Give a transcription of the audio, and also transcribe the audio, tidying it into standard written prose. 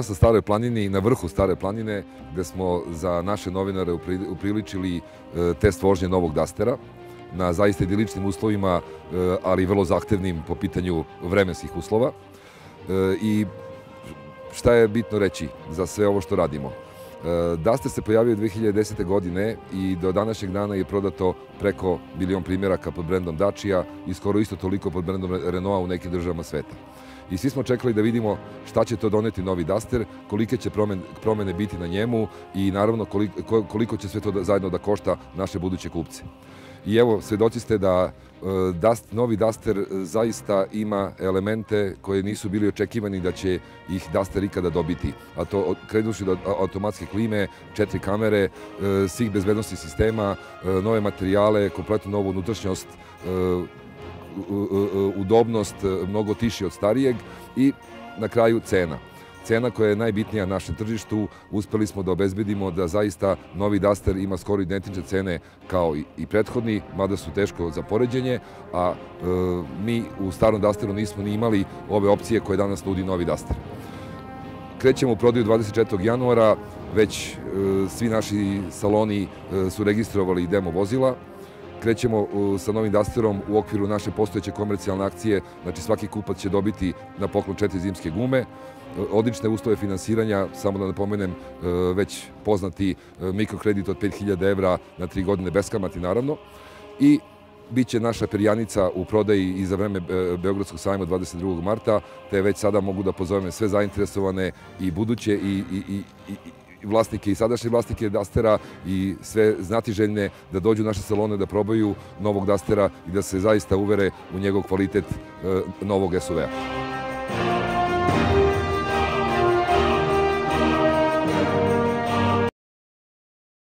danas na Staroj planini, na vrhu Stare planine, gde smo za naše novinare upriličili test vožnje novog Dastera na zaista idiličnim uslovima, ali vrlo zahtevnim po pitanju vremenskih uslova. I šta je bitno reći za sve ovo što radimo? Duster se pojavio 2010. godine i do današnjeg dana je prodato preko 1 milion primjeraka pod brendom Dacia i skoro isto toliko pod brendom Renaulta u nekim državama sveta. I svi smo čekali da vidimo šta će to doneti novi Duster, kolike će promene biti na njemu i naravno koliko će sve to zajedno da košta naše buduće kupce. I evo, svedoci ste da novi Duster zaista ima elemente koje nisu bili očekivani da će ih Duster ikada dobiti. A to krenuši do automatske klime, 4 kamere, svih bezbednostnih sistema, nove materijale, kompletno novu unutrašnjost, udobnost, mnogo tiši od starijeg i na kraju cena. Cena koja je najbitnija na našem tržištu, uspeli smo da obezbedimo da zaista novi Duster ima skoro identične cene kao i prethodni, mada su teško za poređenje, a mi u starom Dusteru nismo ni imali ove opcije koje danas nudi novi Duster. Krećemo u prodaju 24. januara, već svi naši saloni su registrovali demo vozila. Krećemo sa novim Dusterom u okviru naše postojeće komercijalne akcije, znači svaki kupac će dobiti na poklon 4 zimske gume, odlične uslove finansiranja, samo da napomenem već poznati mikrokredit od 5000 evra na 3 godine bez kamati naravno, i bit će naša perjanica u prodaji i za vreme Beogradskog sajma 22. marta, te već sada mogu da pozovem sve zainteresovane i buduće i vlasnike i sadašnje vlasnike Dustera i sve znatiželjne da dođu u naše salone da probaju novog Dustera i da se zaista uvere u njegov kvalitet novog SUV-a.